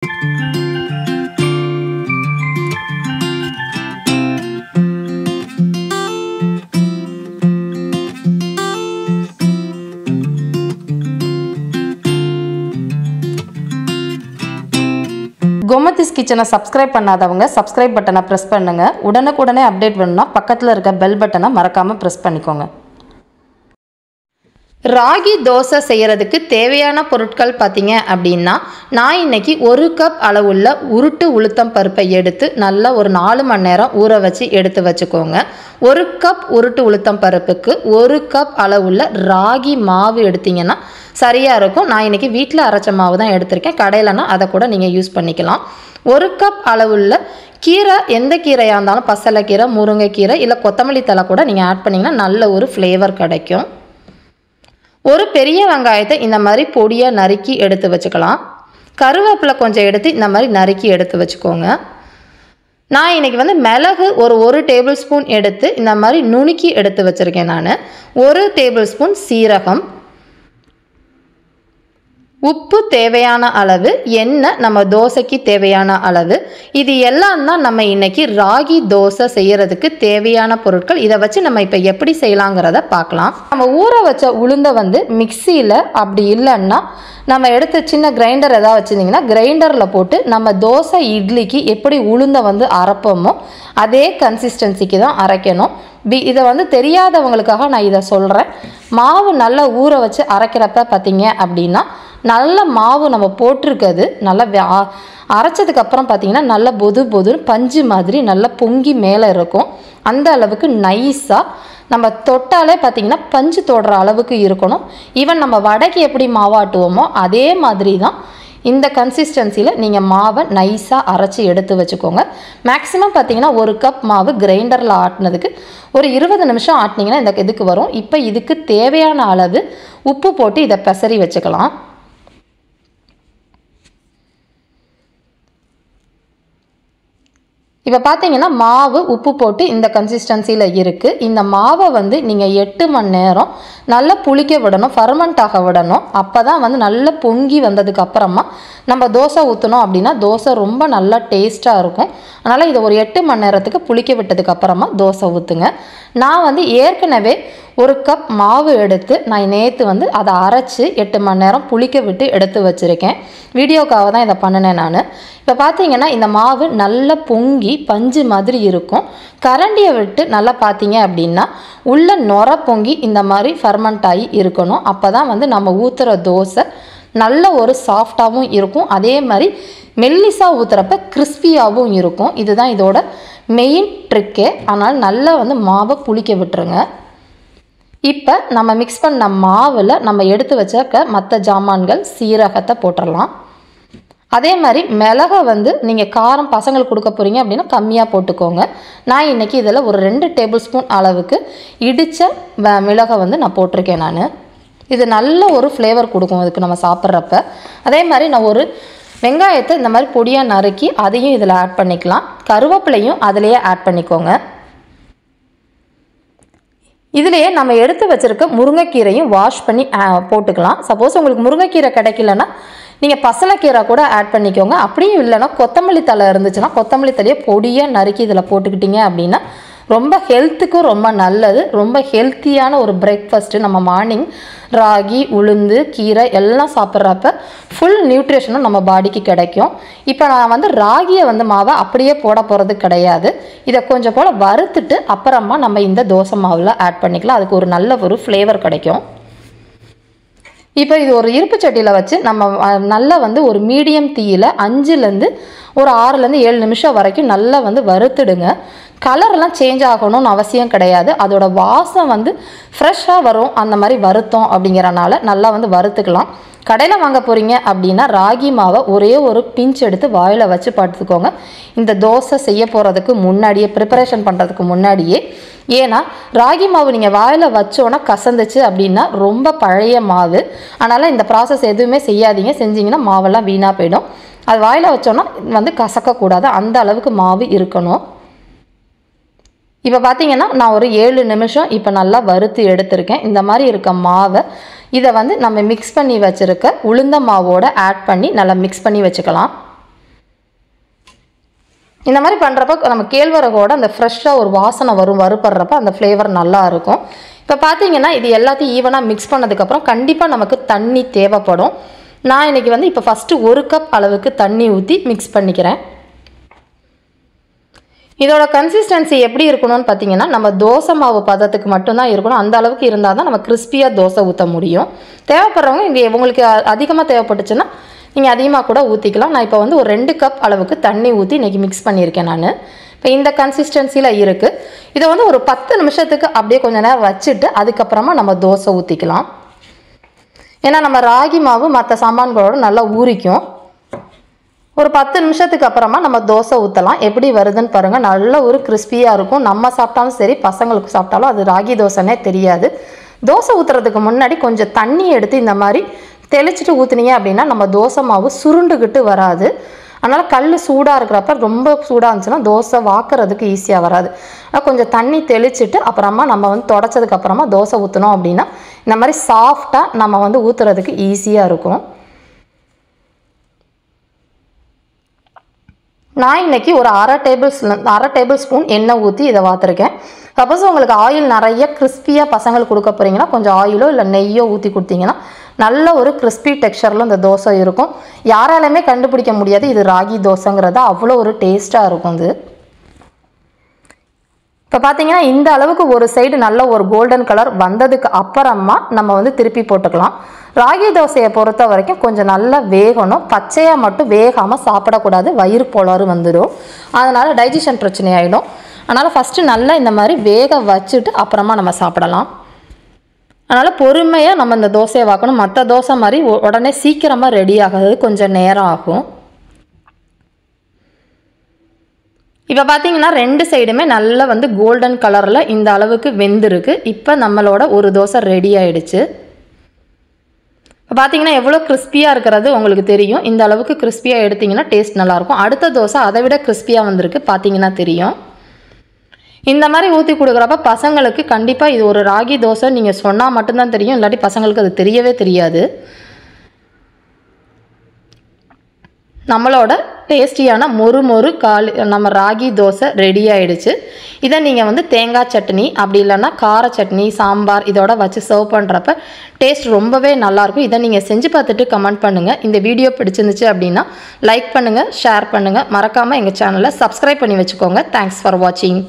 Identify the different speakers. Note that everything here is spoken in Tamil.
Speaker 1: கோமதிஸ் கிச்சனை சப்ஸ்கிரைப் பண்ணாதவங்க சப்ஸ்கிரைப் பட்டனை ப்ரெஸ் பண்ணுங்க. உடனுக்குடனே அப்டேட் வேணும்னா பக்கத்தில் இருக்க பெல் பட்டனை மறக்காம ப்ரெஸ் பண்ணிக்கோங்க. ராகி தோசை செய்கிறதுக்கு தேவையான பொருட்கள் பார்த்தீங்க அப்படின்னா, நான் இன்னைக்கு 1 கப் அளவுள்ள உருட்டு உளுத்தம் பருப்பை எடுத்து நல்லா ஒரு 4 மணி நேரம் ஊற வச்சு எடுத்து வச்சுக்கோங்க. 1 கப் உருட்டு உளுத்தம் பருப்புக்கு 1 கப் அளவுள்ள ராகி மாவு எடுத்தீங்கன்னா சரியாக இருக்கும். நான் இன்றைக்கி வீட்டில் அரைச்ச மாவு தான் எடுத்திருக்கேன். கடையிலனா அதை கூட நீங்கள் யூஸ் பண்ணிக்கலாம். 1 கப் அளவுள்ள கீரை, எந்த கீரையாக இருந்தாலும் பசலைக்கீரை, முருங்கைக்கீரை இல்லை கொத்தமல்லி தழை கூட நீங்கள் ஆட் பண்ணிங்கன்னா நல்ல ஒரு ஃப்ளேவர் கிடைக்கும். ஒரு பெரிய வெங்காயத்தை இந்த மாதிரி பொடியாக நறுக்கி எடுத்து வச்சுக்கலாம். கருவேப்பிலை கொஞ்சம் எடுத்து இந்த மாதிரி நறுக்கி எடுத்து வச்சுக்கோங்க. நான் இன்றைக்கி மிளகு ஒரு டேபிள் ஸ்பூன் எடுத்து இந்த மாதிரி நுணுக்கி எடுத்து வச்சுருக்கேன். நான் 1 டேபிள் ஸ்பூன் சீரகம், உப்பு தேவையான அளவு, எண்ணெய் நம்ம தோசைக்கு தேவையான அளவு, இது எல்லாம் தான் நம்ம இன்றைக்கி ராகி தோசை செய்கிறதுக்கு தேவையான பொருட்கள். இதை வச்சு நம்ம இப்போ எப்படி செய்யலாங்கிறத பார்க்கலாம். நம்ம ஊற வச்ச உளுந்தை மிக்சியில், அப்படி இல்லைன்னா நம்ம எடுத்த சின்ன கிரைண்டர் எதாவது வச்சுருந்திங்கன்னா கிரைண்டரில் போட்டு நம்ம தோசை இட்லிக்கு எப்படி உளுந்தை அரைப்போமோ அதே கன்சிஸ்டன்சிக்கு தான் அரைக்கணும். இதை தெரியாதவங்களுக்காக நான் இதை சொல்கிறேன். மாவு நல்லா ஊற வச்சு அரைக்கிறப்ப பார்த்தீங்க அப்படின்னா நல்ல மாவு நம்ம போட்டிருக்கிறது நல்லா அரைச்சதுக்கப்புறம் பார்த்தீங்கன்னா நல்லா பொதுன்னு பஞ்சு மாதிரி நல்லா பொங்கி மேலே இருக்கும். அந்த அளவுக்கு நைஸாக நம்ம தொட்டாலே பார்த்தீங்கன்னா பஞ்சு தொடுற அளவுக்கு இருக்கணும். ஈவன் நம்ம வடைக்கு எப்படி மாவாட்டுவோமோ அதே மாதிரி தான் இந்த கன்சிஸ்டன்சியில் நீங்கள் மாவை நைஸாக அரைச்சி எடுத்து வச்சுக்கோங்க. மேக்ஸிமம் பார்த்தீங்கன்னா 1 கப் மாவு கிரைண்டரில் ஆட்டினதுக்கு ஒரு 20 நிமிஷம் ஆட்டினீங்கன்னா இந்த இதுக்கு வரும். இப்போ இதுக்கு தேவையான அளவு உப்பு போட்டு இதை பெசரி வச்சுக்கலாம். இப்போ பார்த்தீங்கன்னா மாவு உப்பு போட்டு இந்த கன்சிஸ்டன்சியில் இருக்குது. இந்த மாவை நீங்கள் 8 மணி நேரம் நல்லா புளிக்க விடணும், ஃபர்மெண்ட் ஆக விடணும். அப்போ தான் நல்லா பொங்கி வந்ததுக்கு அப்புறமா நம்ம தோசை ஊற்றணும் அப்படின்னா தோசை ரொம்ப நல்லா டேஸ்ட்டாக இருக்கும். அதனால் இதை ஒரு 8 மணி நேரத்துக்கு புளிக்க விட்டதுக்கு அப்புறமா தோசை ஊற்றுங்க. நான் ஏற்கனவே 1 கப் மாவு எடுத்து நான் நேற்று அதை அரைச்சி 8 மணி நேரம் புளிக்க விட்டு எடுத்து வச்சுருக்கேன். வீடியோக்காக தான் இதை பண்ணினேன் நான். இப்போ பார்த்தீங்கன்னா இந்த மாவு நல்லா பொங்கி பஞ்சு மாதிரி இருக்கும். கரண்டியை விட்டு நல்லா பார்த்தீங்க அப்படின்னா உள்ள நொர பொங்கி இந்த மாதிரி ஃபர்மெண்ட் ஆகி இருக்கணும். அப்போ தான் நம்ம ஊற்றுற தோசை நல்ல ஒரு சாஃப்டாகவும் இருக்கும். அதே மாதிரி மெல்லிஸாக ஊற்றுறப்ப கிறிஸ்பியாகவும் இருக்கும். இதுதான் இதோட மெயின் ட்ரிக்கே. அதனால் நல்லா மாவை புளிக்க விட்டுருங்க. இப்போ நம்ம மிக்ஸ் பண்ண மாவில் நம்ம எடுத்து வச்ச மற்ற ஜாமான்கள் சீரகத்தை போட்டுடலாம். அதே மாதிரி மிளகை நீங்கள் காரம் பசங்களுக்கு கொடுக்க போகிறீங்க அப்படின்னா கம்மியாக போட்டுக்கோங்க. நான் இன்றைக்கி இதில் ஒரு 2 டேபிள் ஸ்பூன் அளவுக்கு இடித்த மிளகை நான் போட்டிருக்கேன். நான் இது நல்ல ஒரு ஃப்ளேவர் கொடுக்கும் அதுக்கு நம்ம சாப்பிட்றப்ப. அதே மாதிரி நான் ஒரு வெங்காயத்தை இந்த மாதிரி பொடியாக நறுக்கி அதையும் இதில் ஆட் பண்ணிக்கலாம். கருவேப்பிலையும் அதிலேயே ஆட் பண்ணிக்கோங்க. இதிலேயே நம்ம எடுத்து வச்சுருக்க முருங்கைக்கீரையும் வாஷ் பண்ணி போட்டுக்கலாம். சப்போஸ் உங்களுக்கு முருங்கைக்கீரை கிடைக்கலன்னா நீங்கள் பசலைக்கீரை கூட ஆட் பண்ணிக்கோங்க. அப்படியும் இல்லைன்னா கொத்தமல்லி தழை இருந்துச்சுன்னா கொத்தமல்லி தழையை பொடியாக நறுக்கி இதில் போட்டுக்கிட்டிங்க அப்படின்னா ரொம்ப ஹெல்த்துக்கும் ரொம்ப நல்லது. ரொம்ப ஹெல்த்தியான ஒரு பிரேக்ஃபாஸ்ட்டு. நம்ம மார்னிங் ராகி, உளுந்து, கீரை எல்லாம் சாப்பிட்றப்ப ஃபுல் நியூட்ரிஷனும் நம்ம பாடிக்கு கிடைக்கும். இப்போ நான் ராகியை மாவை அப்படியே போட போகிறது கிடையாது. இதை கொஞ்சம் போல் வறுத்துட்டு அப்புறமா நம்ம இந்த தோசை மாவில் ஆட் பண்ணிக்கலாம். அதுக்கு ஒரு நல்ல ஒரு ஃப்ளேவர் கிடைக்கும். இப்போ இது ஒரு இருப்பு சட்டியில் வச்சு நம்ம நல்லா ஒரு மீடியம் தீயில் 5லேருந்து ஒரு 6லேருந்து 7 நிமிஷம் வரைக்கும் நல்லா வறுத்துடுங்க. கலர்லாம் சேஞ்ச் ஆகணும்னு அவசியம் கிடையாது. அதோட வாசம் ஃப்ரெஷ்ஷாக வரும். அந்த மாதிரி வருத்தம் அப்படிங்கிறனால நல்லா வறுத்துக்கலாம். கடையில் வாங்க போகிறீங்க அப்படின்னா ராகி மாவை ஒரே ஒரு பிஞ்ச் எடுத்து வாயில் வச்சு படுத்துக்கோங்க. இந்த தோசை செய்ய போகிறதுக்கு முன்னாடியே, ப்ரிப்பரேஷன் பண்ணுறதுக்கு முன்னாடியே. ஏன்னா ராகி மாவு நீங்கள் வாயில் வச்சோன்னா கசந்துச்சு அப்படின்னா ரொம்ப பழைய மாவு. அதனால் இந்த ப்ராசஸ் எதுவுமே செய்யாதீங்க. செஞ்சிங்கன்னா மாவெல்லாம் வீணாக போயிடும். அது வாயில் வச்சோன்னா கசக்கக்கூடாது. அந்த அளவுக்கு மாவு இருக்கணும். இப்போ பார்த்தீங்கன்னா நான் ஒரு 7 நிமிஷம் இப்போ நல்லா வறுத்து எடுத்திருக்கேன். இந்த மாதிரி இருக்க மாவை இதை நம்ம மிக்ஸ் பண்ணி வச்சுருக்க உளுந்த மாவோடு ஆட் பண்ணி நல்லா மிக்ஸ் பண்ணி வச்சுக்கலாம். இந்த மாதிரி பண்ணுறப்ப நம்ம கேழ்வரகோட அந்த ஃப்ரெஷ்ஷாக ஒரு வாசனை வரும், வறுப்படுறப்ப அந்த ஃப்ளேவர் நல்லா இருக்கும். இப்போ பார்த்தீங்கன்னா இது எல்லாத்தையும் ஈவனாக மிக்ஸ் பண்ணதுக்கப்புறம் கண்டிப்பாக நமக்கு தண்ணி தேவைப்படும். நான் இன்றைக்கி வந்து இப்போ ஃபஸ்ட்டு 1 கப் அளவுக்கு தண்ணி ஊற்றி மிக்ஸ் பண்ணிக்கிறேன். இதோட கன்சிஸ்டன்சி எப்படி இருக்கணும்னு பார்த்தீங்கன்னா நம்ம தோசை மாவு பதத்துக்கு மட்டும்தான் இருக்கணும். அந்த அளவுக்கு இருந்தால் தான் நம்ம கிறிஸ்பியாக தோசை ஊற்ற முடியும். தேவைப்படுறவங்க இங்கே உங்களுக்கு அதிகமாக தேவைப்பட்டுச்சுன்னா நீங்கள் அதிகமாக கூட ஊற்றிக்கலாம். நான் இப்போ வந்து ஒரு 2 கப் அளவுக்கு தண்ணி ஊற்றி இன்றைக்கி மிக்ஸ் பண்ணியிருக்கேன் நான். இப்போ இந்த கன்சிஸ்டன்சியில் இருக்குது. இதை வந்து ஒரு 10 நிமிஷத்துக்கு அப்படியே கொஞ்சம் நேரம் வச்சுட்டு அதுக்கப்புறமா நம்ம தோசை ஊற்றிக்கலாம். ஏன்னா நம்ம ராகி மாவு மற்ற சாமான்களோடு நல்லா ஊறிக்கும். ஒரு 10 நிமிஷத்துக்கு அப்புறமா நம்ம தோசை ஊற்றலாம். எப்படி வருதுன்னு பாருங்கள். நல்ல ஒரு கிறிஸ்பியாக இருக்கும். நம்ம சாப்பிட்டாலும் சரி, பசங்களுக்கு சாப்பிட்டாலும் அது ராகி தோசைன்னே தெரியாது. தோசை ஊற்றுறதுக்கு முன்னாடி கொஞ்சம் தண்ணி எடுத்து இந்த மாதிரி தெளிச்சிட்டு ஊற்றுனீங்க அப்படின்னா நம்ம தோசை மாவு சுருண்டுக்கிட்டு வராது. அதனால் கல் சூடாக இருக்கிறப்ப ரொம்ப சூடாக இருந்துச்சுன்னா தோசை வாக்குறதுக்கு ஈஸியாக வராது. ஆனால் கொஞ்சம் தண்ணி தெளிச்சிட்டு அப்புறமா நம்ம வந்து தொடச்சதுக்கப்புறமா தோசை ஊற்றினோம் அப்படின்னா இந்த மாதிரி சாஃப்டாக நம்ம வந்து ஊற்றுறதுக்கு ஈஸியாக இருக்கும். நான் இன்றைக்கி ஒரு அரை டேபிள் ஸ்பூன் எண்ணெய் ஊற்றி இதை வாத்துருக்கேன். சப்போஸ் உங்களுக்கு ஆயில் நிறைய கிறிஸ்பியாக பசங்களுக்கு கொடுக்க போகிறீங்கன்னா கொஞ்சம் ஆயிலோ இல்லை நெய்யோ ஊற்றி கொடுத்தீங்கன்னா நல்ல ஒரு கிறிஸ்பி டெக்ஸ்சரில் இந்த தோசை இருக்கும். யாராலுமே கண்டுபிடிக்க முடியாது இது ராகி தோசைங்கிறத. அவ்வளோ ஒரு டேஸ்ட்டாக இருக்கும் இது. இப்போ பார்த்தீங்கன்னா இந்த அளவுக்கு ஒரு சைடு நல்ல ஒரு கோல்டன் கலர் வந்ததுக்கு அப்புறமா நம்ம வந்து திருப்பி போட்டுக்கலாம். ராகி தோசையை பொறுத்த வரைக்கும் கொஞ்சம் நல்லா வேகணும். பச்சையாக மட்டும் வேகாமல் சாப்பிடக்கூடாது, வயிறு கோளாறு வந்துடும். அதனால் டைஜஷன் பிரச்சனை ஆகிடும். அதனால் ஃபஸ்ட்டு நல்லா இந்த மாதிரி வேக வச்சுட்டு அப்புறமா நம்ம சாப்பிடலாம். அதனால் பொறுமையாக நம்ம இந்த தோசையை வாக்கணும். மற்ற தோசை மாதிரி உடனே சீக்கிரமாக ரெடி ஆகிறது கொஞ்சம் நேரம் ஆகும். இப்போ பார்த்தீங்கன்னா 2 சைடுமே நல்லா வந்து கோல்டன் கலரில் இந்த அளவுக்கு வெந்திருக்கு. இப்போ நம்மளோட ஒரு தோசை ரெடி ஆகிடுச்சு. இப்போ பார்த்தீங்கன்னா எவ்வளோ கிறிஸ்பியாக இருக்கிறது உங்களுக்கு தெரியும். இந்த அளவுக்கு கிறிஸ்பியாக எடுத்திங்கன்னா டேஸ்ட் நல்லாயிருக்கும். அடுத்த தோசை அதை விட கிறிஸ்பியாக வந்திருக்கு, பார்த்தீங்கன்னா தெரியும். இந்த மாதிரி ஊற்றி கொடுக்குறப்ப பசங்களுக்கு கண்டிப்பாக இது ஒரு ராகி தோசை நீங்கள் சொன்னால் மட்டும்தான் தெரியும், இல்லாட்டி பசங்களுக்கு அது தெரியவே தெரியாது. நம்மளோட டேஸ்டியான மொறு நம்ம ராகி தோசை ரெடி ஆகிடுச்சு. இதை நீங்கள் வந்து தேங்காய் சட்னி அப்படி இல்லைன்னா கார சட்னி, சாம்பார் இதோட வச்சு சர்வ் பண்ணுறப்ப டேஸ்ட் ரொம்பவே நல்லாயிருக்கும். இதை நீங்கள் செஞ்சு பார்த்துட்டு கமெண்ட் பண்ணுங்கள். இந்த வீடியோ பிடிச்சிருந்துச்சு அப்படின்னா லைக் பண்ணுங்கள், ஷேர் பண்ணுங்கள். மறக்காமல் எங்கள் சேனலை சப்ஸ்கிரைப் பண்ணி வச்சுக்கோங்க. தேங்க்ஸ் ஃபார் வாட்சிங்.